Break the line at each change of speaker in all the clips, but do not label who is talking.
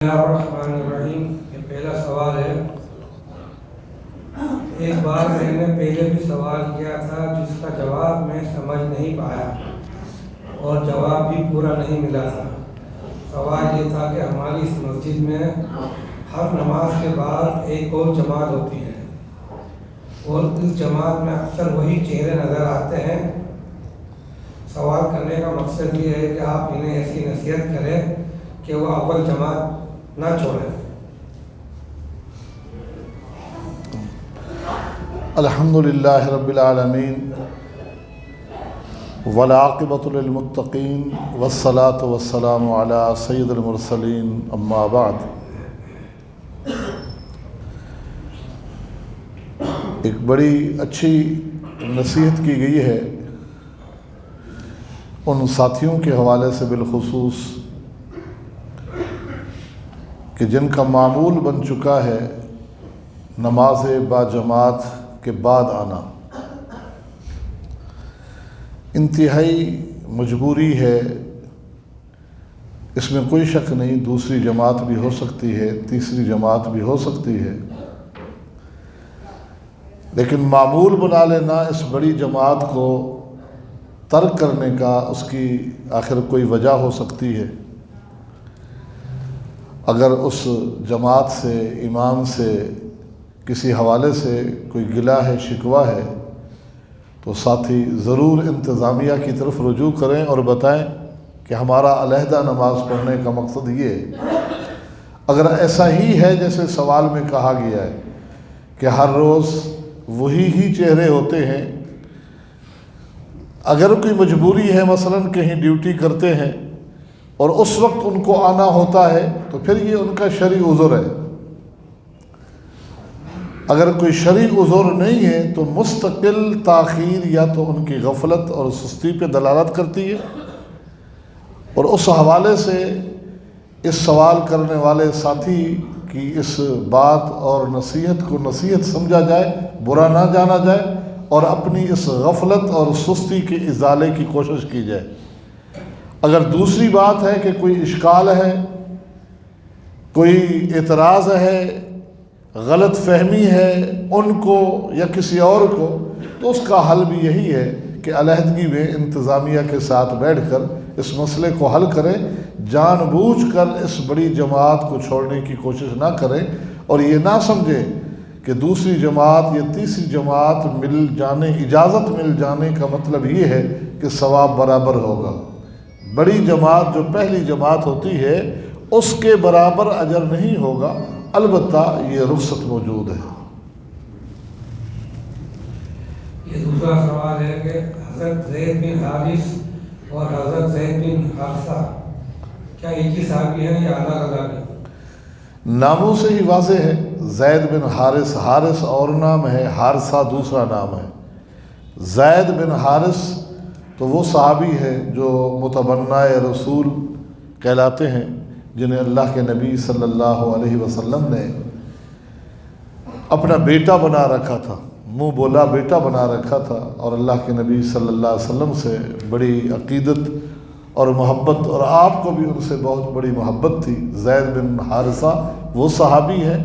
الرحمن الرحیم۔ یہ پہلا سوال ہے۔ ایک بار میں نے پہلے بھی سوال کیا تھا جس کا جواب میں سمجھ نہیں پایا اور جواب بھی پورا نہیں ملا تھا۔ سوال یہ تھا کہ ہماری اس مسجد میں ہر نماز کے بعد ایک اور جماعت ہوتی ہے اور اس جماعت میں اکثر وہی چہرے نظر آتے ہیں۔ سوال کرنے کا مقصد یہ ہے کہ آپ انہیں ایسی نصیحت کریں کہ وہ اول جماعت نہ چھوڑیں۔
الحمدللہ رب العالمین والعاقبۃ للمتقین والصلاۃ والسلام علی سید المرسلین، اما بعد۔ ایک بڑی اچھی نصیحت کی گئی ہے ان ساتھیوں کے حوالے سے بالخصوص کہ جن کا معمول بن چکا ہے نماز با جماعت کے بعد آنا۔ انتہائی مجبوری ہے، اس میں کوئی شک نہیں۔ دوسری جماعت بھی ہو سکتی ہے، تیسری جماعت بھی ہو سکتی ہے، لیکن معمول بنا لینا اس بڑی جماعت کو ترک کرنے کا اس کی آخر کوئی وجہ ہو سکتی ہے۔ اگر اس جماعت سے، امام سے کسی حوالے سے کوئی گلہ ہے، شکوہ ہے، تو ساتھی ضرور انتظامیہ کی طرف رجوع کریں اور بتائیں کہ ہمارا علیحدہ نماز پڑھنے کا مقصد یہ ہے۔ اگر ایسا ہی ہے جیسے سوال میں کہا گیا ہے کہ ہر روز وہی چہرے ہوتے ہیں، اگر کوئی مجبوری ہے، مثلاً کہیں ڈیوٹی کرتے ہیں اور اس وقت ان کو آنا ہوتا ہے، تو پھر یہ ان کا شرعی عذر ہے۔ اگر کوئی شرعی عذر نہیں ہے تو مستقل تاخیر یا تو ان کی غفلت اور سستی پہ دلالت کرتی ہے، اور اس حوالے سے اس سوال کرنے والے ساتھی کی اس بات اور نصیحت کو نصیحت سمجھا جائے، برا نہ جانا جائے، اور اپنی اس غفلت اور سستی کے ازالے کی کوشش کی جائے۔ اگر دوسری بات ہے کہ کوئی اشکال ہے، کوئی اعتراض ہے، غلط فہمی ہے ان کو یا کسی اور کو، تو اس کا حل بھی یہی ہے کہ علیحدگی میں انتظامیہ کے ساتھ بیٹھ کر اس مسئلے کو حل کریں، جان بوجھ کر اس بڑی جماعت کو چھوڑنے کی کوشش نہ کریں، اور یہ نہ سمجھیں کہ دوسری جماعت یا تیسری جماعت مل جانے، اجازت مل جانے کا مطلب یہ ہے کہ ثواب برابر ہوگا۔ بڑی جماعت جو پہلی جماعت ہوتی ہے اس کے برابر اجر نہیں ہوگا، البتہ یہ رخصت موجود ہے۔
یہ دوسرا سوال ہے کہ حضرت زید بن حارث اور حضرت زید بن حارثہ کیا ایک ہی صحابی ہیں یا الگ الگ ہیں؟
ناموں سے ہی واضح ہے، زید بن حارث، حارث اور نام ہے، حارثہ دوسرا نام ہے۔ زید بن حارث تو وہ صحابی ہے جو متبنہ رسول کہلاتے ہیں، جنہیں اللہ کے نبی صلی اللہ علیہ وسلم نے اپنا بیٹا بنا رکھا تھا، منہ بولا بیٹا بنا رکھا تھا، اور اللہ کے نبی صلی اللہ علیہ وسلم سے بڑی عقیدت اور محبت، اور آپ کو بھی ان سے بہت بڑی محبت تھی۔ زید بن حارثہ وہ صحابی ہے،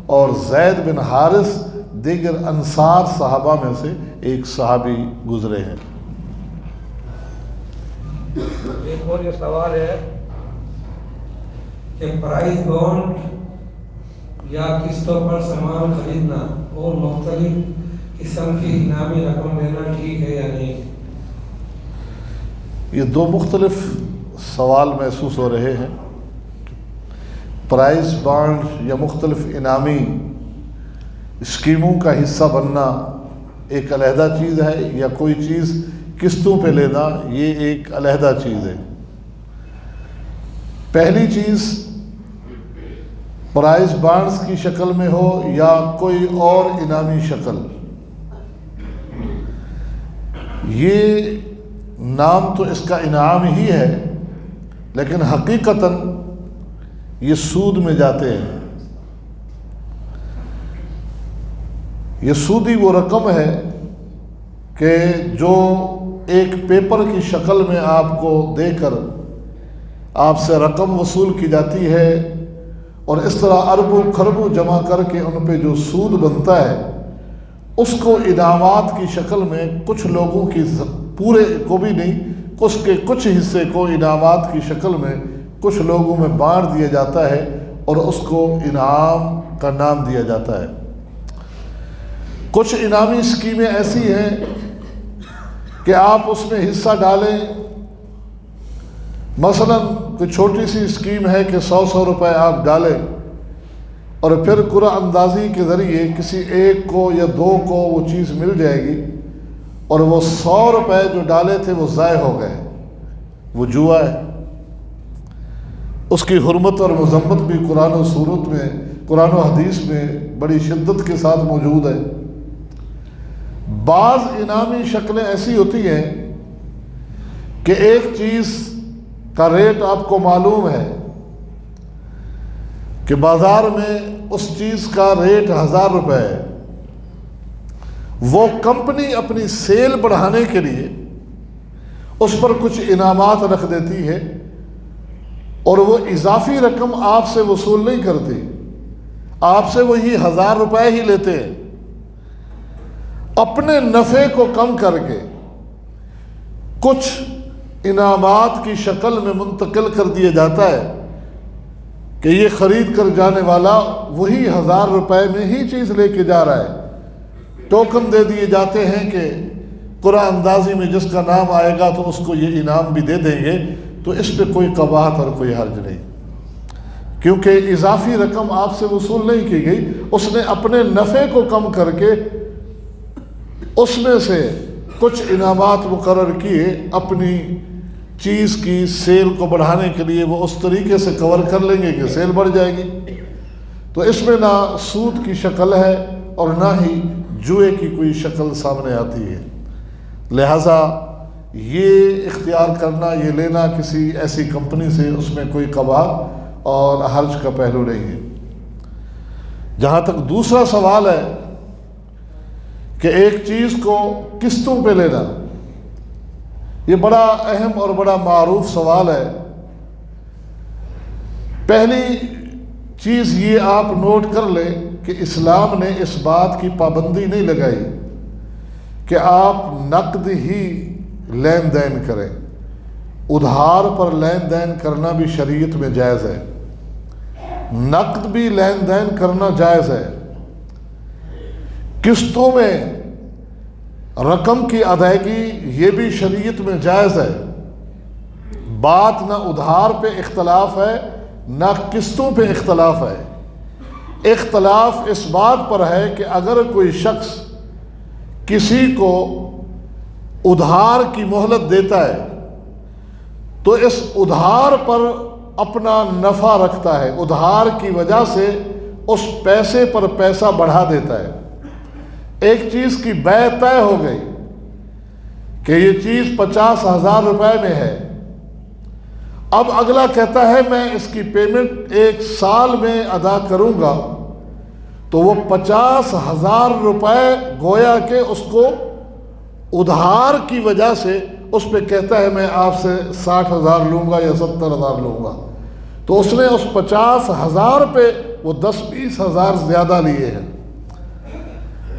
اور زید بن حارث دیگر انصار صحابہ میں سے ایک صحابی گزرے ہیں۔
ایک اور یہ سوال ہے کہ پرائز بانڈ یا قسطوں پر سامان خریدنا اور مختلف قسم کی انعامی رقم دینا ٹھیک ہے یا نہیں؟
یہ دو مختلف سوال محسوس ہو رہے ہیں۔ پرائز بانڈ یا مختلف انعامی اسکیموں کا حصہ بننا ایک علیحدہ چیز ہے، یا کوئی چیز قسطوں پہ لینا یہ ایک علیحدہ چیز ہے۔ پہلی چیز پرائز بانڈز کی شکل میں ہو یا کوئی اور انعامی شکل، یہ نام تو اس کا انعام ہی ہے، لیکن حقیقتاً یہ سود میں جاتے ہیں۔ یہ سودی وہ رقم ہے کہ جو ایک پیپر کی شکل میں آپ کو دے کر آپ سے رقم وصول کی جاتی ہے، اور اس طرح اربوں خربوں جمع کر کے ان پہ جو سود بنتا ہے اس کو انعامات کی شکل میں کچھ لوگوں کی، پورے کو بھی نہیں، اس کے کچھ حصے کو انعامات کی شکل میں کچھ لوگوں میں بانٹ دیا جاتا ہے اور اس کو انعام کا نام دیا جاتا ہے۔ کچھ انعامی اسکیمیں ایسی ہیں کہ آپ اس میں حصہ ڈالیں، مثلا کوئی چھوٹی سی اسکیم ہے کہ 100 روپے آپ ڈالیں اور پھر قرعہ اندازی کے ذریعے کسی ایک کو یا دو کو وہ چیز مل جائے گی، اور وہ 100 روپے جو ڈالے تھے وہ ضائع ہو گئے، وہ جوا ہے۔ اس کی حرمت اور مذمت بھی قرآن و سورت میں، قرآن و حدیث میں بڑی شدت کے ساتھ موجود ہے۔ بعض انعامی شکلیں ایسی ہوتی ہیں کہ ایک چیز کا ریٹ آپ کو معلوم ہے کہ بازار میں اس چیز کا ریٹ 1000 روپے ہے، وہ کمپنی اپنی سیل بڑھانے کے لیے اس پر کچھ انعامات رکھ دیتی ہے اور وہ اضافی رقم آپ سے وصول نہیں کرتی، آپ سے وہی 1000 روپے ہی لیتے ہیں، اپنے نفع کو کم کر کے کچھ انعامات کی شکل میں منتقل کر دیا جاتا ہے کہ یہ خرید کر جانے والا وہی 1000 روپے میں ہی چیز لے کے جا رہا ہے۔ ٹوکن دے دیے جاتے ہیں کہ قرعہ اندازی میں جس کا نام آئے گا تو اس کو یہ انعام بھی دے دیں گے، تو اس پہ کوئی قباحت اور کوئی حرج نہیں، کیونکہ اضافی رقم آپ سے وصول نہیں کی گئی، اس نے اپنے نفع کو کم کر کے اس میں سے کچھ انعامات مقرر کیے اپنی چیز کی سیل کو بڑھانے کے لیے، وہ اس طریقے سے کور کر لیں گے کہ سیل بڑھ جائے گی۔ تو اس میں نہ سود کی شکل ہے اور نہ ہی جوئے کی کوئی شکل سامنے آتی ہے، لہٰذا یہ اختیار کرنا، یہ لینا کسی ایسی کمپنی سے، اس میں کوئی قباحت اور حرج کا پہلو نہیں ہے۔ جہاں تک دوسرا سوال ہے کہ ایک چیز کو قسطوں پہ لینا، یہ بڑا اہم اور بڑا معروف سوال ہے۔ پہلی چیز یہ آپ نوٹ کر لیں کہ اسلام نے اس بات کی پابندی نہیں لگائی کہ آپ نقد ہی لین دین کریں، ادھار پر لین دین کرنا بھی شریعت میں جائز ہے، نقد بھی لین دین کرنا جائز ہے، قسطوں میں رقم کی ادائیگی یہ بھی شریعت میں جائز ہے۔ بات نہ ادھار پہ اختلاف ہے نہ قسطوں پہ اختلاف ہے، اختلاف اس بات پر ہے کہ اگر کوئی شخص کسی کو ادھار کی مہلت دیتا ہے تو اس ادھار پر اپنا نفع رکھتا ہے، ادھار کی وجہ سے اس پیسے پر پیسہ بڑھا دیتا ہے۔ ایک چیز کی بیع طے ہو گئی کہ یہ چیز 50,000 روپے میں ہے، اب اگلا کہتا ہے میں اس کی پیمنٹ 1 سال میں ادا کروں گا، تو وہ 50,000 روپے گویا کہ اس کو ادھار کی وجہ سے اس پہ کہتا ہے میں آپ سے 60,000 لوں گا یا 70,000 لوں گا، تو اس نے اس 50,000 پہ وہ 10-20,000 زیادہ لیے ہیں،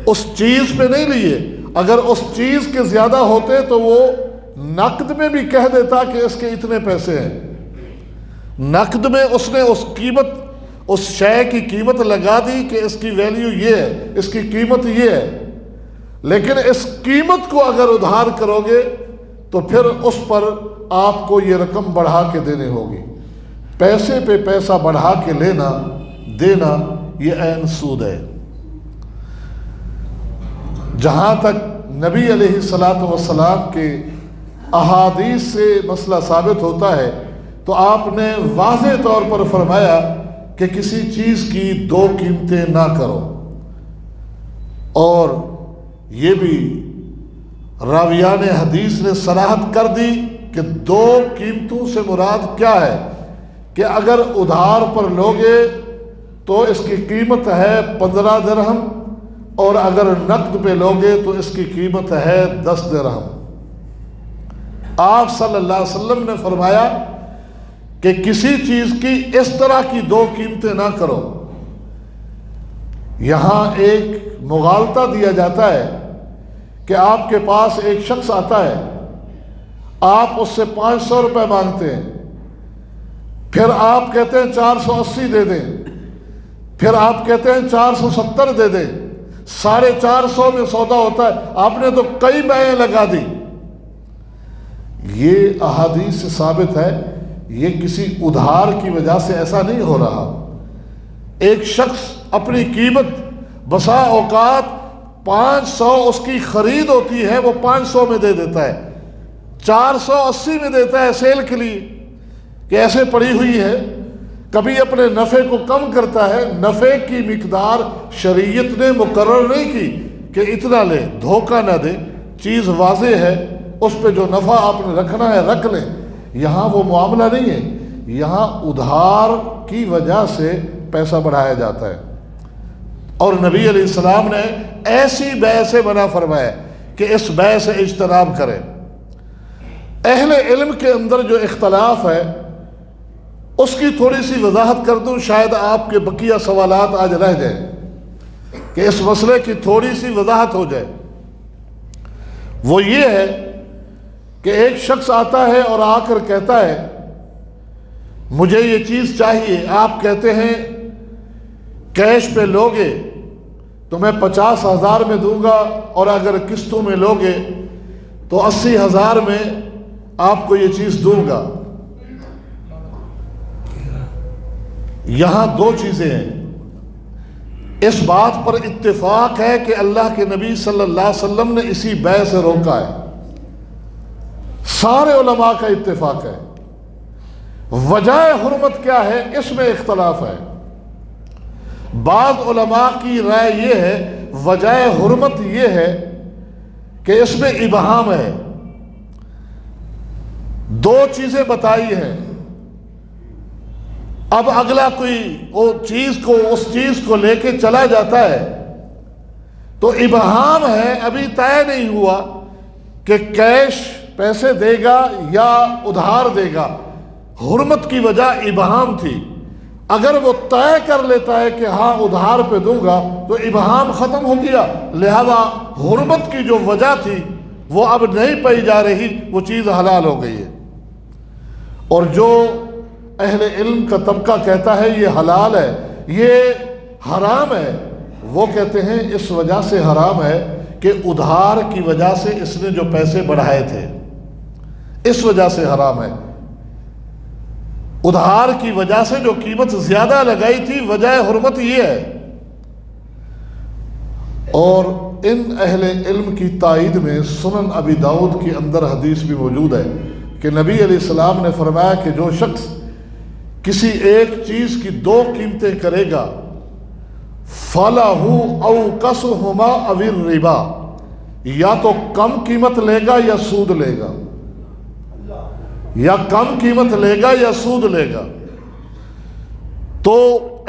اس چیز پہ نہیں لیے۔ اگر اس چیز کے زیادہ ہوتے تو وہ نقد میں بھی کہہ دیتا کہ اس کے اتنے پیسے ہیں، نقد میں اس نے اس قیمت، اس شے کی قیمت لگا دی کہ اس کی ویلیو یہ ہے، اس کی قیمت یہ ہے، لیکن اس قیمت کو اگر ادھار کرو گے تو پھر اس پر آپ کو یہ رقم بڑھا کے دینی ہوگی۔ پیسے پہ پیسہ بڑھا کے لینا دینا یہ عین سود ہے۔ جہاں تک نبی علیہ الصلاۃ والسلام کے احادیث سے مسئلہ ثابت ہوتا ہے تو آپ نے واضح طور پر فرمایا کہ کسی چیز کی 2 قیمتیں نہ کرو، اور یہ بھی راویان حدیث نے صراحت کر دی کہ 2 قیمتوں سے مراد کیا ہے، کہ اگر ادھار پر لوگے تو اس کی قیمت ہے 15 درہم، اور اگر نقد پہ لوگے تو اس کی قیمت ہے 10 درہم۔ آپ صلی اللہ علیہ وسلم نے فرمایا کہ کسی چیز کی اس طرح کی دو قیمتیں نہ کرو۔ یہاں ایک مغالطہ دیا جاتا ہے کہ آپ کے پاس ایک شخص آتا ہے، آپ اس سے 500 روپے مانگتے ہیں، پھر آپ کہتے ہیں 480 دے دیں، پھر آپ کہتے ہیں 470 دے دیں، 450 میں سودا ہوتا ہے، آپ نے تو کئی بیعیں لگا دی۔ یہ احادیث سے ثابت ہے، یہ کسی ادھار کی وجہ سے ایسا نہیں ہو رہا۔ ایک شخص اپنی قیمت بسا اوقات 500 اس کی خرید ہوتی ہے، وہ 500 میں دے دیتا ہے، 480 میں دیتا ہے سیل کے لیے کہ ایسے پڑی ہوئی ہے۔ کبھی اپنے نفع کو کم کرتا ہے، نفع کی مقدار شریعت نے مقرر نہیں کی کہ اتنا لے، دھوکہ نہ دے، چیز واضح ہے، اس پہ جو نفع آپ نے رکھنا ہے رکھ لیں۔ یہاں وہ معاملہ نہیں ہے، یہاں ادھار کی وجہ سے پیسہ بڑھایا جاتا ہے، اور نبی علیہ السلام نے ایسی بیع سے منع فرمایا کہ اس بیع سے اجتناب کریں۔ اہل علم کے اندر جو اختلاف ہے اس کی تھوڑی سی وضاحت کر دوں، شاید آپ کے بقیہ سوالات آج رہ جائیں، کہ اس مسئلے کی تھوڑی سی وضاحت ہو جائے۔ وہ یہ ہے کہ ایک شخص آتا ہے اور آ کر کہتا ہے مجھے یہ چیز چاہیے، آپ کہتے ہیں کیش پہ لوگے تو میں 50,000 میں دوں گا، اور اگر قسطوں میں لوگے تو 80,000 میں آپ کو یہ چیز دوں گا۔ یہاں دو چیزیں ہیں، اس بات پر اتفاق ہے کہ اللہ کے نبی صلی اللہ علیہ وسلم نے اسی بیع سے روکا ہے، سارے علماء کا اتفاق ہے۔ وجہ حرمت کیا ہے اس میں اختلاف ہے۔ بعض علماء کی رائے یہ ہے وجہ حرمت یہ ہے کہ اس میں ابہام ہے، دو چیزیں بتائی ہیں، اب اگلا کوئی اس چیز کو لے کے چلا جاتا ہے تو ابہام ہے، ابھی طے نہیں ہوا کہ کیش پیسے دے گا یا ادھار دے گا۔ حرمت کی وجہ ابہام تھی، اگر وہ طے کر لیتا ہے کہ ہاں ادھار پہ دوں گا تو ابہام ختم ہو گیا، لہذا حرمت کی جو وجہ تھی وہ اب نہیں پائی جا رہی، وہ چیز حلال ہو گئی ہے۔ اور جو اہل علم کا طبقہ کہتا ہے یہ حلال ہے، یہ حرام ہے، وہ کہتے ہیں اس وجہ سے حرام ہے کہ ادھار کی وجہ سے اس نے جو پیسے بڑھائے تھے، اس وجہ سے حرام ہے۔ ادھار کی وجہ سے جو قیمت زیادہ لگائی تھی، وجہ حرمت یہ ہے۔ اور ان اہل علم کی تائید میں سنن ابی داؤد کے اندر حدیث بھی موجود ہے کہ نبی علیہ السلام نے فرمایا کہ جو شخص کسی ایک چیز کی دو قیمتیں کرے گا فَلَهُ أَوْقَسُهُمَا أَوِ الرِّبَا، یا تو کم قیمت لے گا یا سود لے گا، یا کم قیمت لے گا یا سود لے گا۔ تو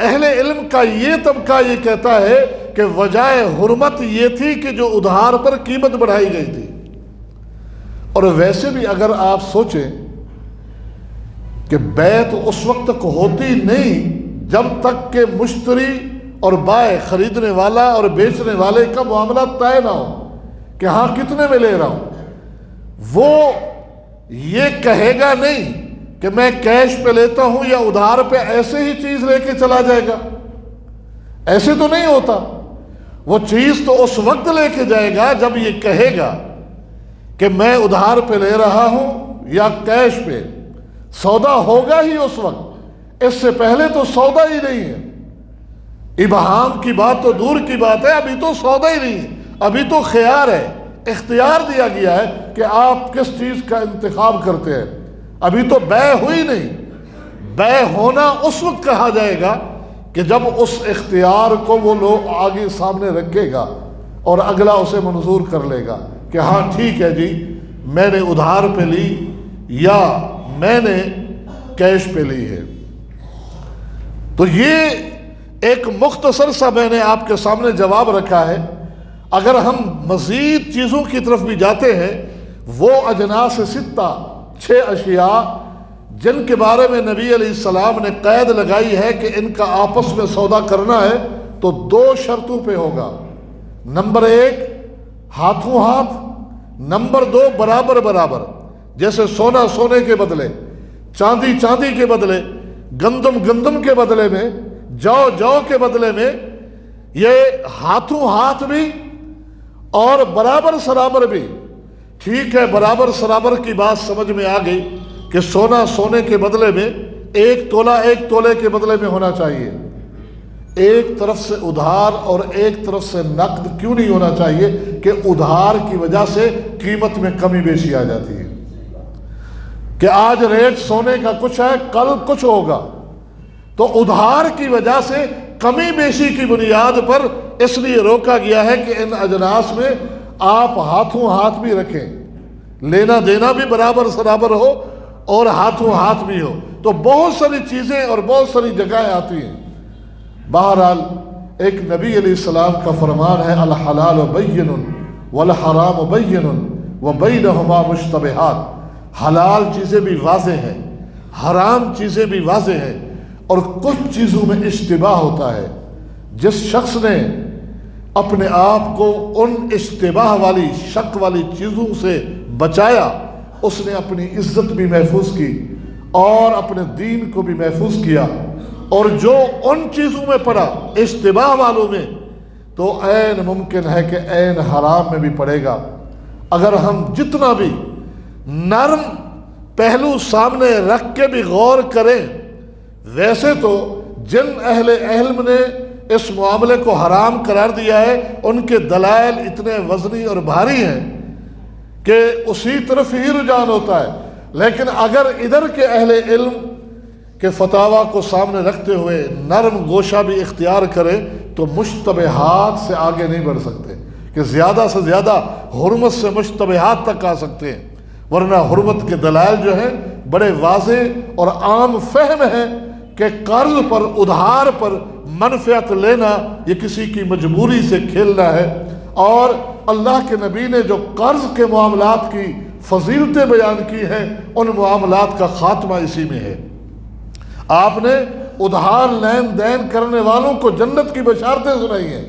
اہل علم کا یہ طبقہ یہ کہتا ہے کہ وجہ حرمت یہ تھی کہ جو ادھار پر قیمت بڑھائی گئی تھی۔ اور ویسے بھی اگر آپ سوچیں کہ بیع تو اس وقت تک ہوتی نہیں جب تک کہ مشتری اور بائع، خریدنے والا اور بیچنے والے کا معاملہ طے نہ ہو کہ ہاں کتنے میں لے رہا ہوں۔ وہ یہ کہے گا نہیں کہ میں کیش پہ لیتا ہوں یا ادھار پہ ایسے ہی چیز لے کے چلا جائے گا، ایسے تو نہیں ہوتا۔ وہ چیز تو اس وقت لے کے جائے گا جب یہ کہے گا کہ میں ادھار پہ لے رہا ہوں یا کیش پہ، سودا ہوگا ہی اس وقت، اس سے پہلے تو سودا ہی نہیں ہے۔ ابہام کی بات تو دور کی بات ہے، ابھی تو سودا ہی نہیں ہے، ابھی تو خیار ہے، اختیار دیا گیا ہے کہ آپ کس چیز کا انتخاب کرتے ہیں، ابھی تو بیع ہوئی نہیں۔ بیع ہونا اس وقت کہا جائے گا کہ جب اس اختیار کو وہ لوگ آگے سامنے رکھے گا اور اگلا اسے منظور کر لے گا کہ ہاں ٹھیک ہے جی، میں نے ادھار پہ لی یا میں نے کیش پہ لی ہے۔ تو یہ ایک مختصر سا میں نے آپ کے سامنے جواب رکھا ہے۔ اگر ہم مزید چیزوں کی طرف بھی جاتے ہیں، وہ اجناس ستہ، 6 اشیاء جن کے بارے میں نبی علیہ السلام نے قید لگائی ہے کہ ان کا آپس میں سودا کرنا ہے تو 2 شرطوں پہ ہوگا۔ نمبر 1 ہاتھوں ہاتھ، نمبر 2 برابر برابر، جیسے سونا سونے کے بدلے، چاندی چاندی کے بدلے، گندم گندم کے بدلے میں، جو جو کے بدلے میں، یہ ہاتھوں ہاتھ بھی اور برابر سرابر بھی۔ ٹھیک ہے، برابر سرابر کی بات سمجھ میں آ گئی کہ سونا سونے کے بدلے میں 1 تولہ 1 تولے کے بدلے میں ہونا چاہیے۔ ایک طرف سے ادھار اور ایک طرف سے نقد کیوں نہیں ہونا چاہیے؟ کہ ادھار کی وجہ سے قیمت میں کمی بیشی آ جاتی ہے، کہ آج ریٹ سونے کا کچھ ہے، کل کچھ ہوگا، تو ادھار کی وجہ سے کمی بیشی کی بنیاد پر اس لیے روکا گیا ہے کہ ان اجناس میں آپ ہاتھوں ہاتھ بھی رکھیں، لینا دینا بھی برابر سرابر ہو اور ہاتھوں ہاتھ بھی ہو۔ تو بہت ساری چیزیں اور بہت ساری جگہیں آتی ہیں۔ بہرحال ایک نبی علیہ السلام کا فرمان ہے، الحلال بین والحرام بین وبینہما مشتبہات، حلال چیزیں بھی واضح ہیں، حرام چیزیں بھی واضح ہیں، اور کچھ چیزوں میں اشتباہ ہوتا ہے۔ جس شخص نے اپنے آپ کو ان اشتباہ والی شک والی چیزوں سے بچایا، اس نے اپنی عزت بھی محفوظ کی اور اپنے دین کو بھی محفوظ کیا۔ اور جو ان چیزوں میں پڑا اشتباہ والوں میں، تو عین ممکن ہے کہ عین حرام میں بھی پڑے گا۔ اگر ہم جتنا بھی نرم پہلو سامنے رکھ کے بھی غور کریں، ویسے تو جن اہل علم نے اس معاملے کو حرام قرار دیا ہے ان کے دلائل اتنے وزنی اور بھاری ہیں کہ اسی طرف ہی رجحان ہوتا ہے۔ لیکن اگر ادھر کے اہل علم کے فتاویٰ کو سامنے رکھتے ہوئے نرم گوشہ بھی اختیار کرے تو مشتبہات سے آگے نہیں بڑھ سکتے، کہ زیادہ سے زیادہ حرمت سے مشتبہات تک آ سکتے ہیں، ورنہ حرمت کے دلائل جو ہیں بڑے واضح اور عام فہم ہیں کہ قرض پر، ادھار پر منفعت لینا یہ کسی کی مجبوری سے کھیلنا ہے۔ اور اللہ کے نبی نے جو قرض کے معاملات کی فضیلتیں بیان کی ہیں، ان معاملات کا خاتمہ اسی میں ہے۔ آپ نے ادھار لین دین کرنے والوں کو جنت کی بشارتیں سنائی ہیں،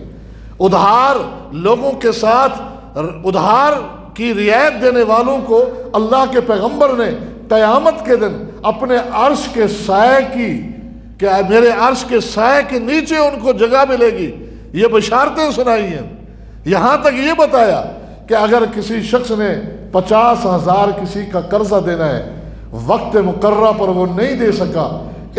ادھار لوگوں کے ساتھ ادھار کی رعایت دینے والوں کو اللہ کے پیغمبر نے قیامت کے دن اپنے عرش کے سائے کی، کہ میرے عرش کے سائے کے نیچے ان کو جگہ ملے گی، یہ بشارتیں سنائی ہیں۔ یہاں تک یہ بتایا کہ اگر کسی شخص نے 50,000 کسی کا قرضہ دینا ہے، وقت مقررہ پر وہ نہیں دے سکا،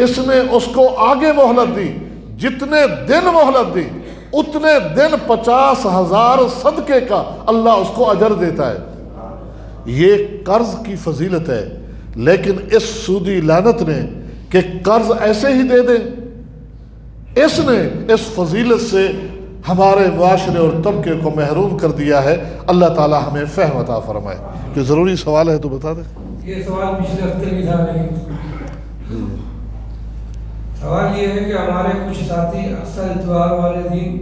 اس نے اس کو آگے مہلت دی، جتنے دن مہلت دی اتنے دن 50,000 صدقے کا اللہ اس کو اجر دیتا ہے۔ یہ قرض کی فضیلت ہے۔ لیکن اس سودی لعنت نے کہ قرض ایسے ہی دے دیں، اس نے اس فضیلت سے ہمارے معاشرے اور طبقے کو محروم کر دیا ہے۔ اللہ تعالی ہمیں فہم عطا فرمائے۔ کہ ضروری سوال ہے تو بتا دیں۔
یہ سوال پچھلے ہفتے بھی تھا، لیکن سوال یہ ہے کہ ہمارے کچھ ساتھی اکثر اتوار والے دن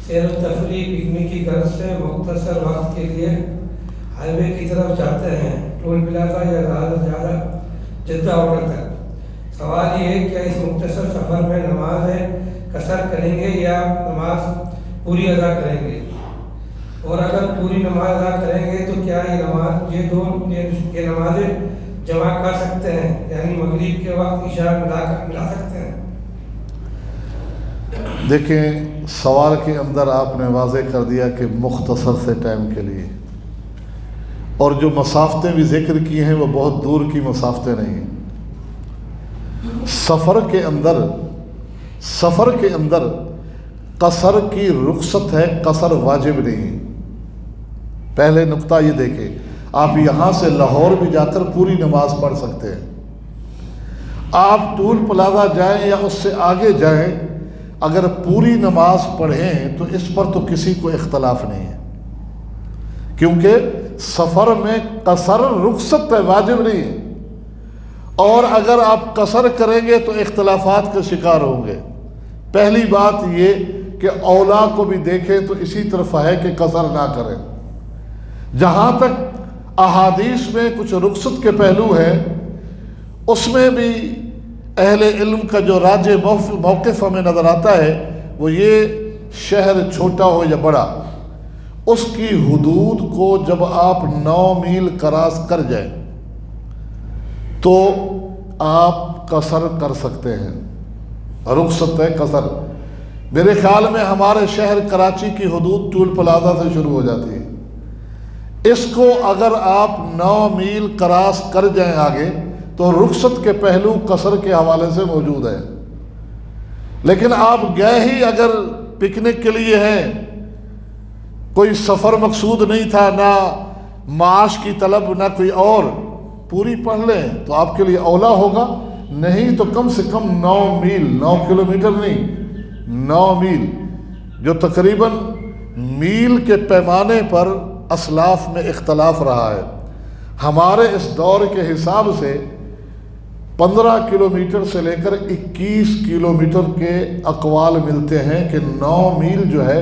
سیر و تفریح پکنک کی غرض سے مختصر وقت کے لیے ہائی وے کی طرف جاتے ہیں، ٹول پلازا یا زیادہ سے زیادہ جدہ ہوٹل تک۔ سوال یہ ہے کہ اس مختصر سفر میں نماز قصر کریں گے یا نماز پوری ادا کریں گے؟ اور اگر پوری نماز ادا کریں گے تو کیا یہ نمازیں جمع کر سکتے ہیں، یعنی مغرب کے وقت عشاء ملا سکتے ہیں؟
دیکھیں، سوال کے اندر آپ نے واضح کر دیا کہ مختصر سے ٹائم کے لیے، اور جو مسافتیں بھی ذکر کی ہیں وہ بہت دور کی مسافتیں نہیں ہیں۔ سفر کے اندر قصر کی رخصت ہے، قصر واجب نہیں ہے۔ پہلے نقطہ یہ دیکھیں، آپ یہاں سے لاہور بھی جا کر پوری نماز پڑھ سکتے ہیں، آپ ٹول پلازا جائیں یا اس سے آگے جائیں، اگر پوری نماز پڑھیں تو اس پر تو کسی کو اختلاف نہیں ہے، کیونکہ سفر میں قصر رخصت ہے، واجب نہیں ہے۔ اور اگر آپ قصر کریں گے تو اختلافات کا شکار ہوں گے۔ پہلی بات یہ کہ اولا کو بھی دیکھیں تو اسی طرف ہے کہ قصر نہ کریں۔ جہاں تک احادیث میں کچھ رخصت کے پہلو ہیں، اس میں بھی اہل علم کا جو راجح موقف ہمیں نظر آتا ہے وہ یہ، شہر چھوٹا ہو یا بڑا، اس کی حدود کو جب آپ 9 میل کراس کر جائیں تو آپ قصر کر سکتے ہیں، رخصت ہے قصر۔ میرے خیال میں ہمارے شہر کراچی کی حدود ٹول پلازا سے شروع ہو جاتی ہے، اس کو اگر آپ 9 میل کراس کر جائیں آگے تو رخصت کے پہلو قصر کے حوالے سے موجود ہے۔ لیکن آپ گئے ہی اگر پکنک کے لیے ہیں، کوئی سفر مقصود نہیں تھا، نہ معاش کی طلب نہ کوئی اور، پوری پڑھ لیں تو آپ کے لیے اولا ہوگا، نہیں تو کم سے کم 9 میل، 9 کلومیٹر نہیں، 9 میل، جو تقریباً میل کے پیمانے پر اسلاف میں اختلاف رہا ہے۔ ہمارے اس دور کے حساب سے 15 کلومیٹر سے لے کر 21 کلومیٹر کے اقوال ملتے ہیں کہ 9 میل جو ہے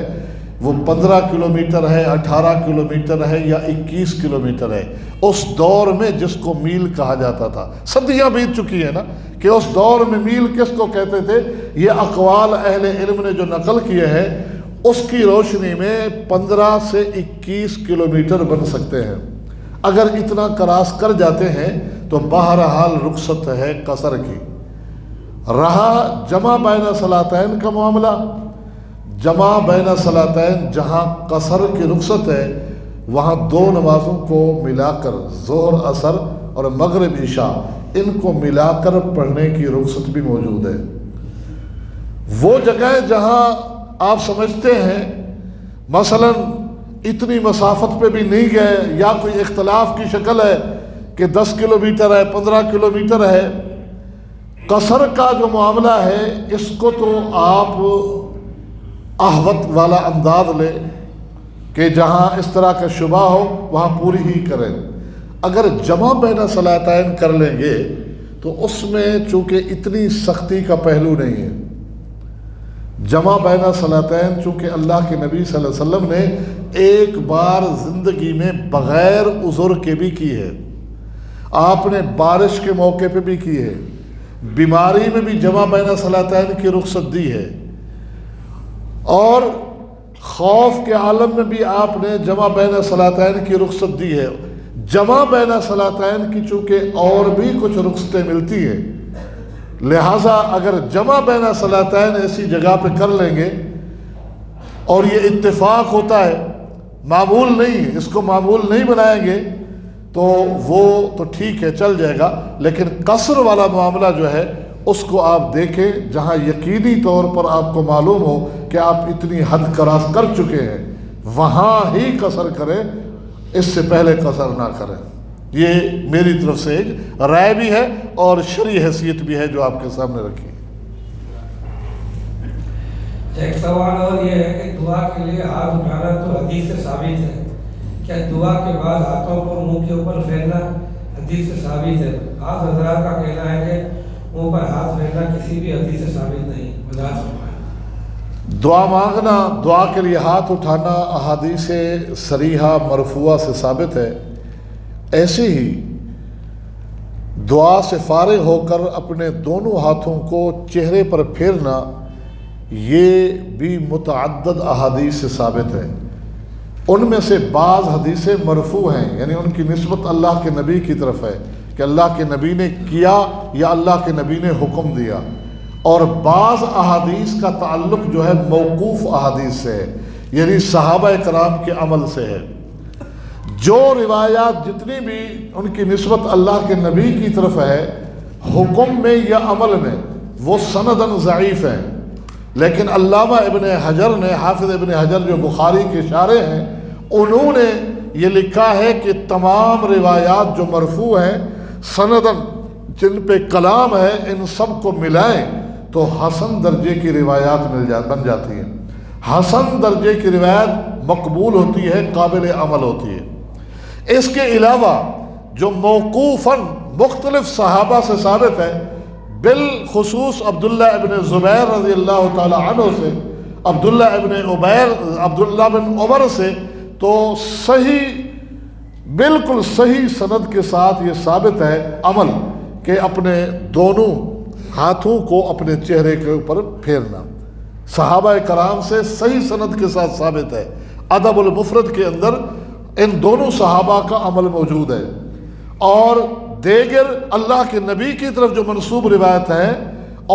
وہ 15 کلومیٹر ہے، 18 کلومیٹر ہے یا 21 کلومیٹر ہے۔ اس دور میں جس کو میل کہا جاتا تھا، صدیاں بیت چکی ہیں نا، کہ اس دور میں میل کس کو کہتے تھے، یہ اقوال اہل علم نے جو نقل کیے ہیں اس کی روشنی میں 15 سے 21 کلومیٹر بن سکتے ہیں۔ اگر اتنا کراس کر جاتے ہیں تو بہرحال رخصت ہے قصر کی۔ رہا جمع بین صلاتین کا معاملہ، جمع بین صلاتین جہاں قصر کی رخصت ہے وہاں 2 نمازوں کو ملا کر، ظہر عصر اور مغرب عشاء، ان کو ملا کر پڑھنے کی رخصت بھی موجود ہے۔ وہ جگہ جہاں آپ سمجھتے ہیں مثلا اتنی مسافت پہ بھی نہیں گئے یا کوئی اختلاف کی شکل ہے کہ 10 کلومیٹر ہے، 15 کلومیٹر ہے، قصر کا جو معاملہ ہے اس کو تو آپ احوط والا انداز لیں کہ جہاں اس طرح کا شبہ ہو وہاں پوری ہی کریں۔ اگر جمع بین صلاتین کر لیں گے تو اس میں چونکہ اتنی سختی کا پہلو نہیں ہے۔ جمع بین صلاتین چونکہ اللہ کے نبی صلی اللہ علیہ وسلم نے ایک بار زندگی میں بغیر عذر کے بھی کی ہے، آپ نے بارش کے موقع پہ بھی کی ہے، بیماری میں بھی جمع بین صلاتین کی رخصت دی ہے، اور خوف کے عالم میں بھی آپ نے جمع بین صلاتین کی رخصت دی ہے۔ جمع بین صلاتین کی چونکہ اور بھی کچھ رخصتیں ملتی ہیں، لہٰذا اگر جمع بین صلاتین ایسی جگہ پہ کر لیں گے اور یہ اتفاق ہوتا ہے، معمول نہیں، اس کو معمول نہیں بنائیں گے تو وہ تو ٹھیک ہے، چل جائے گا، لیکن قصر والا معاملہ جو ہے اس کو آپ دیکھیں جہاں یقینی طور پر آپ کو معلوم ہو کہ آپ اتنی حد کراس کر چکے ہیں، وہاں ہی قصر کریں، اس سے پہلے قصر نہ کریں۔ یہ میری طرف سے ایک رائے بھی ہے اور شرعی حیثیت بھی ہے جو آپ کے سامنے رکھی۔
ایک سوال اور یہ ہے کہ دعا کے لیے ہاتھ اٹھانا تو حدیث سے ثابت ہے، کیا دعا کے بعد ہاتھوں کو منہ کے اوپر پھیرنا حدیث سے ثابت ہے؟ بعض حضرات کا کہنا ہے کہ منہ پر ہاتھ پھیرنا کسی بھی حدیث سے ثابت نہیں۔
دعا مانگنا، دعا کے لیے ہاتھ اٹھانا احادیث صریحہ مرفوعہ سے ثابت ہے۔ ایسے ہی دعا سے فارغ ہو کر اپنے دونوں ہاتھوں کو چہرے پر پھیرنا، یہ بھی متعدد احادیث سے ثابت ہے۔ ان میں سے بعض حدیثیں مرفوع ہیں، یعنی ان کی نسبت اللہ کے نبی کی طرف ہے کہ اللہ کے نبی نے کیا یا اللہ کے نبی نے حکم دیا، اور بعض احادیث کا تعلق جو ہے موقوف احادیث سے ہے، یعنی صحابہ کرام کے عمل سے ہے۔ جو روایات جتنی بھی ان کی نسبت اللہ کے نبی کی طرف ہے حکم میں یا عمل میں، وہ سنداً ضعیف ہیں، لیکن علامہ ابن حجر نے، حافظ ابن حجر جو بخاری کے شارح ہیں، انہوں نے یہ لکھا ہے کہ تمام روایات جو مرفوع ہیں سنداً جن پہ کلام ہے، ان سب کو ملائیں تو حسن درجے کی روایات بن جاتی ہیں۔ حسن درجے کی روایت مقبول ہوتی ہے، قابل عمل ہوتی ہے۔ اس کے علاوہ جو موقوفاً مختلف صحابہ سے ثابت ہے، بالخصوص عبداللہ ابن زبیر رضی اللہ تعالی عنہ سے، عبداللہ بن عمر سے، تو صحیح، بالکل صحیح سند کے ساتھ یہ ثابت ہے عمل کہ اپنے دونوں ہاتھوں کو اپنے چہرے کے اوپر پھیرنا۔ صحابہ کرام سے صحیح سند کے ساتھ ثابت ہے، ادب المفرد کے اندر ان دونوں صحابہ کا عمل موجود ہے۔ اور دیگر اللہ کے نبی کی طرف جو منسوب روایت ہے،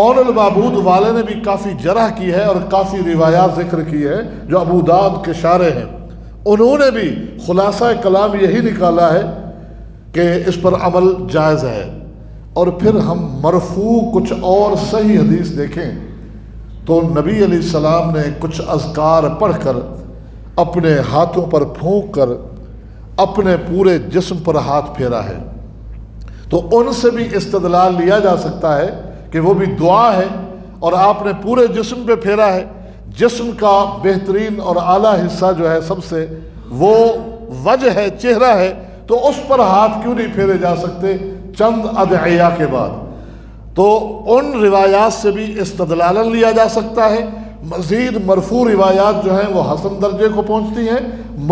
اون المعبود والے نے بھی کافی جرح کی ہے اور کافی روایات ذکر کی ہے جو ابو داؤد کے شارح ہیں، انہوں نے بھی خلاصہ کلام یہی نکالا ہے کہ اس پر عمل جائز ہے۔ اور پھر ہم مرفوع کچھ اور صحیح حدیث دیکھیں تو نبی علیہ السلام نے کچھ اذکار پڑھ کر اپنے ہاتھوں پر پھونک کر اپنے پورے جسم پر ہاتھ پھیرا ہے، تو ان سے بھی استدلال لیا جا سکتا ہے کہ وہ بھی دعا ہے اور آپ نے پورے جسم پہ پھیرا ہے۔ جسم کا بہترین اور اعلیٰ حصہ جو ہے سب سے وہ وجہ ہے، چہرہ ہے، تو اس پر ہاتھ کیوں نہیں پھیرے جا سکتے چند ادعیہ کے بعد؟ تو ان روایات سے بھی استدلال لیا جا سکتا ہے۔ مزید مرفوع روایات جو ہیں وہ حسن درجے کو پہنچتی ہیں،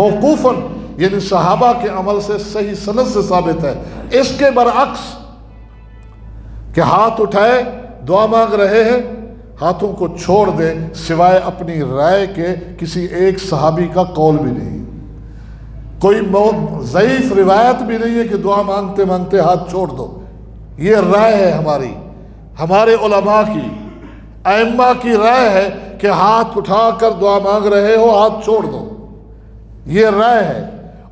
موقوفاً یعنی صحابہ کے عمل سے صحیح سند سے ثابت ہے۔ اس کے برعکس کہ ہاتھ اٹھائے دعا مانگ رہے ہیں، ہاتھوں کو چھوڑ دیں سوائے اپنی رائے کے کسی ایک صحابی کا قول بھی نہیں، کوئی ضعیف روایت بھی نہیں ہے کہ دعا مانگتے مانگتے ہاتھ چھوڑ دو۔ یہ رائے ہے ہماری، ہمارے علماء کی، ائمہ کی رائے ہے کہ ہاتھ اٹھا کر دعا مانگ رہے ہو ہاتھ چھوڑ دو، یہ رائے ہے۔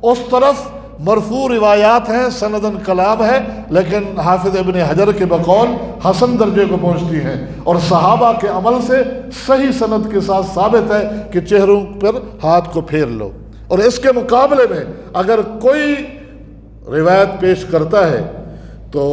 اس طرف مرفوع روایات ہیں، سندن کلام ہے، لیکن حافظ ابن حجر کے بقول حسن درجے کو پہنچتی ہیں اور صحابہ کے عمل سے صحیح سند کے ساتھ ثابت ہے کہ چہروں پر ہاتھ کو پھیر لو۔ اور اس کے مقابلے میں اگر کوئی روایت پیش کرتا ہے تو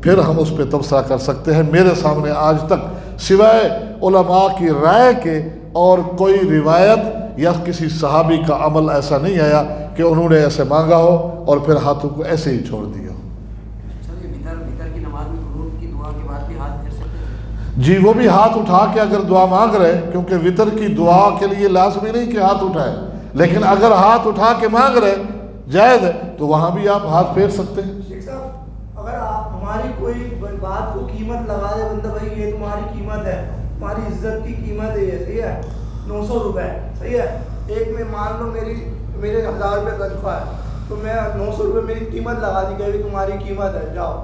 پھر ہم اس پہ تبصرہ کر سکتے ہیں۔ میرے سامنے آج تک سوائے علماء کی رائے کے اور کوئی روایت یا کسی صحابی کا عمل ایسا نہیں آیا کہ انہوں نے ایسے مانگا ہو اور پھر ہاتھوں کو ایسے ہی چھوڑ دیا ہو۔
وتر کی نماز میں قنوت کی دعا کے بعد بھی ہاتھ پھیر سکتے ہیں؟
جی، وہ بھی ہاتھ اٹھا کے اگر دعا مانگ رہے، کیونکہ وتر کی دعا کے لیے لازمی نہیں کہ ہاتھ اٹھائے، لیکن اگر ہاتھ اٹھا کے مانگ رہے جائز ہے تو وہاں بھی آپ ہاتھ پھیر سکتے ہیں۔
شیخ صاحب، اگر آپ ہماری کوئی بات کو قیمت لگا دے بندہ، بھائی یہ تمہاری قیمت ہے، تمہاری عزت کی قیمت ہے، یہ صحیح ہے، 900 روپے، صحیح ہے، ایک میں مان لو میرے 1000 روپے تنخواہ ہے، تو میں 900 روپے میری قیمت لگا دی کہ تمہاری قیمت ہے، جاؤ،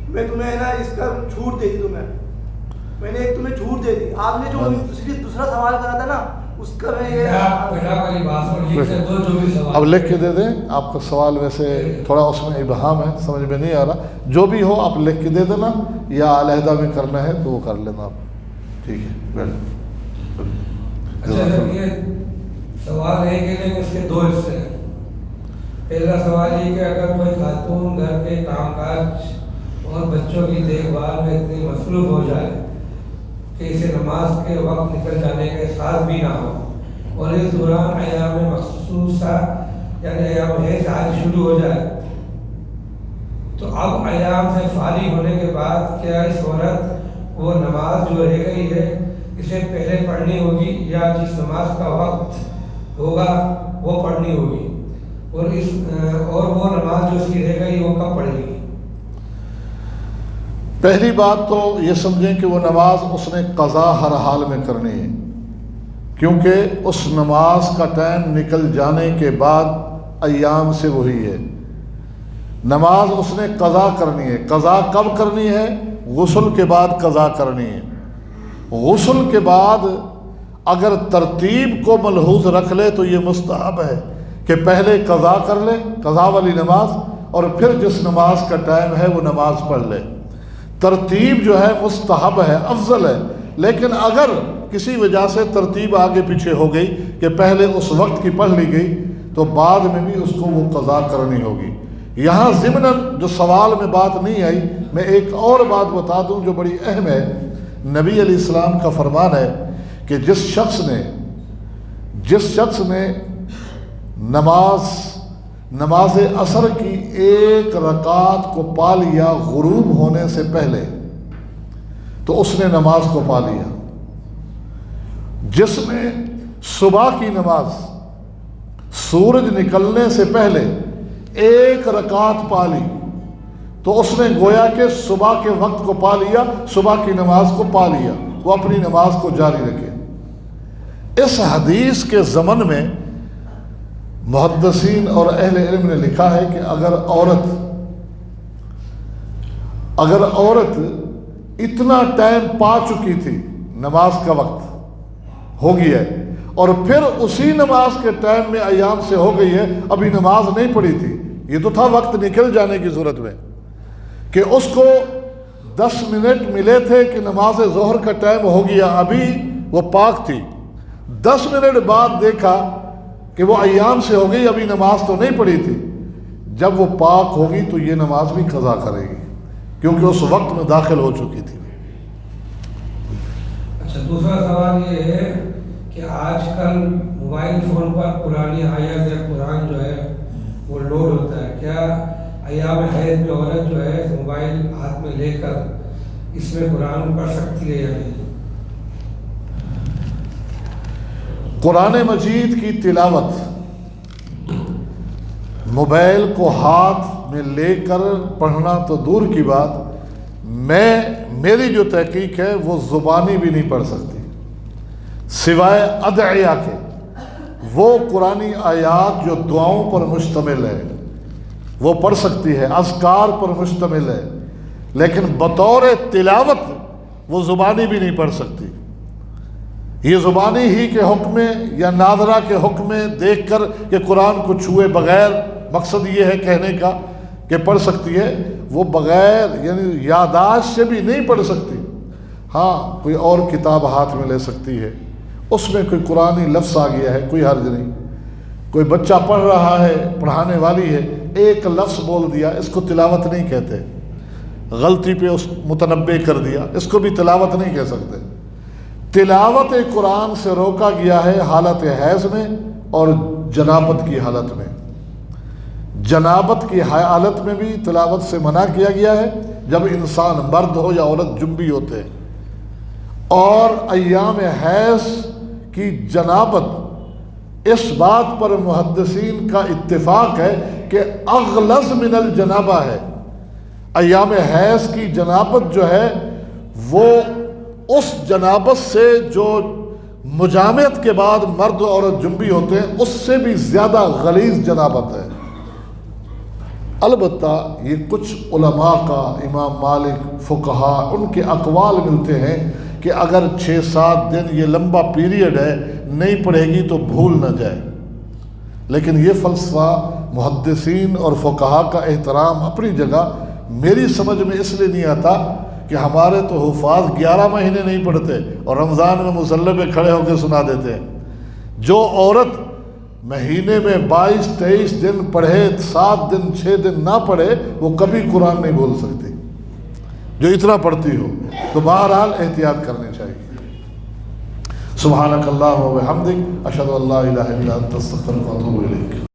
میں تمہیں نا اس کا چھوٹ دے دی، میں نے ایک تمہیں چھوٹ دے دی۔ آپ نے جو دوسرا سوال کرا تھا نا اس کا میں یہ
اب لکھ کے دے دیں۔ آپ کا سوال ویسے تھوڑا اس میں ابہام ہے، سمجھ میں نہیں آ رہا، جو بھی ہو آپ لکھ کے دے دینا، یا علیحدہ میں کرنا ہے تو وہ کر لینا آپ، ٹھیک ہے۔
اچھا، یہ سوال ہے کہ لیکن اس کے دو حصے ہیں۔ پہلا سوال یہ کہ اگر کوئی خاتون گھر کے کام کاج اور بچوں کی دیکھ بھال میں اتنی مصروف ہو جائے کہ اسے نماز کے وقت نکل جانے کا احساس بھی نہ ہو، اور اس دوران ایام مخصوصہ یعنی ایام حیض شروع ہو جائے، تو اب ایام سے فارغ ہونے کے بعد کیا اس عورت وہ نماز جو رہ گئی ہے اسے پہلے پڑھنی ہوگی یا جس نماز کا وقت ہوگا وہ پڑھنی ہوگی، اور وہ نماز جو اس کی رہ گئی وہ کب پڑھے گی؟
پہلی بات تو یہ سمجھیں کہ وہ نماز اس نے قضا ہر حال میں کرنی ہے، کیونکہ اس نماز کا ٹائم نکل جانے کے بعد ایام سے وہی ہے، نماز اس نے قضا کرنی ہے۔ قضا کب کرنی ہے؟ غسل کے بعد قضا کرنی ہے۔ غسل کے بعد اگر ترتیب کو ملحوظ رکھ لے تو یہ مستحب ہے کہ پہلے قضا کر لے، قضا والی نماز، اور پھر جس نماز کا ٹائم ہے وہ نماز پڑھ لے۔ ترتیب جو ہے مستحب ہے، افضل ہے، لیکن اگر کسی وجہ سے ترتیب آگے پیچھے ہو گئی کہ پہلے اس وقت کی پڑھ لی گئی تو بعد میں بھی اس کو وہ قضا کرنی ہوگی۔ یہاں ضمناً جو سوال میں بات نہیں آئی، میں ایک اور بات بتا دوں جو بڑی اہم ہے۔ نبی علیہ السلام کا فرمان ہے کہ جس شخص نے نماز عصر کی ایک رکعت کو پا لیا غروب ہونے سے پہلے تو اس نے نماز کو پا لیا۔ جس نے صبح کی نماز سورج نکلنے سے پہلے ایک رکعت پا لی تو اس نے گویا کہ صبح کے وقت کو پا لیا، صبح کی نماز کو پا لیا، وہ اپنی نماز کو جاری رکھے۔ اس حدیث کے ضمن میں محدثین اور اہل علم نے لکھا ہے کہ اگر عورت اتنا ٹائم پا چکی تھی، نماز کا وقت ہو گیا ہے، اور پھر اسی نماز کے ٹائم میں ایام سے ہو گئی ہے، ابھی نماز نہیں پڑھی تھی، یہ تو تھا وقت نکل جانے کی صورت میں کہ اس کو 10 منٹ ملے تھے کہ نماز ظہر کا ٹائم ہو گیا، ابھی وہ پاک تھی، 10 منٹ بعد دیکھا کہ وہ ایام سے ہو گئی، ابھی نماز تو نہیں پڑھی تھی، جب وہ پاک ہوگی تو یہ نماز بھی قضا کرے گی کیونکہ اس وقت میں داخل ہو چکی تھی۔
اچھا، دوسرا سوال یہ ہے کہ آج کل موبائل فون پر پرانی آیات یا قرآن جو ہے وہ لوڈ ہوتا ہے، کیا ایام حیض میں عورت جو ہے موبائل ہاتھ میں لے کر اس میں قرآن پڑھ سکتی ہے یا نہیں؟
قرآن مجید کی تلاوت موبائل کو ہاتھ میں لے کر پڑھنا تو دور کی بات، میری جو تحقیق ہے وہ زبانی بھی نہیں پڑھ سکتی سوائے ادعیہ کے۔ وہ قرآنی آیات جو دعاؤں پر مشتمل ہے وہ پڑھ سکتی ہے، اذکار پر مشتمل ہے، لیکن بطور تلاوت وہ زبانی بھی نہیں پڑھ سکتی۔ یہ زبانی ہی کے حکم میں یا ناظرہ کے حکم میں دیکھ کر کہ قرآن کو چھوئے بغیر، مقصد یہ ہے کہنے کا کہ پڑھ سکتی ہے، وہ بغیر یعنی یادداشت سے بھی نہیں پڑھ سکتی۔ ہاں کوئی اور کتاب ہاتھ میں لے سکتی ہے، اس میں کوئی قرآنی لفظ آ گیا ہے کوئی حرج نہیں، کوئی بچہ پڑھ رہا ہے، پڑھانے والی ہے، ایک لفظ بول دیا، اس کو تلاوت نہیں کہتے، غلطی پہ اس متنبع کر دیا، اس کو بھی تلاوت نہیں کہہ سکتے۔ تلاوت قرآن سے روکا گیا ہے حالت حیض میں اور جنابت کی حالت میں۔ جنابت کی حالت میں بھی تلاوت سے منع کیا گیا ہے جب انسان مرد ہو یا عورت جنبی ہوتے ہیں، اور ایام حیض کی جنابت اس بات پر محدثین کا اتفاق ہے کہ اغلظ من الجنابہ ہے۔ ایام حیض کی جنابت جو ہے وہ اس جنابت سے جو مجامعت کے بعد مرد اور عورت جنبی ہوتے ہیں اس سے بھی زیادہ غلیظ جنابت ہے۔ البتہ یہ کچھ علماء کا، امام مالک، فقہا، ان کے اقوال ملتے ہیں کہ اگر 6-7 دن یہ لمبا پیریڈ ہے نہیں پڑھے گی تو بھول نہ جائے، لیکن یہ فلسفہ محدثین اور فقہا کا احترام اپنی جگہ میری سمجھ میں اس لیے نہیں آتا کہ ہمارے تو حفاظ 11 مہینے نہیں پڑھتے اور رمضان میں مصلی پہ کھڑے ہو کے سنا دیتے ہیں۔ جو عورت مہینے میں 22-23 دن پڑھے، 7 دن 6 دن نہ پڑھے، وہ کبھی قرآن نہیں بول سکتی جو اتنا پڑھتی ہو، تو بہرحال احتیاط کرنی چاہیے۔ سبحانک اللہم و بحمدک، اشہد ان لا الہ الا انت، استغفرک و اتوب الیک۔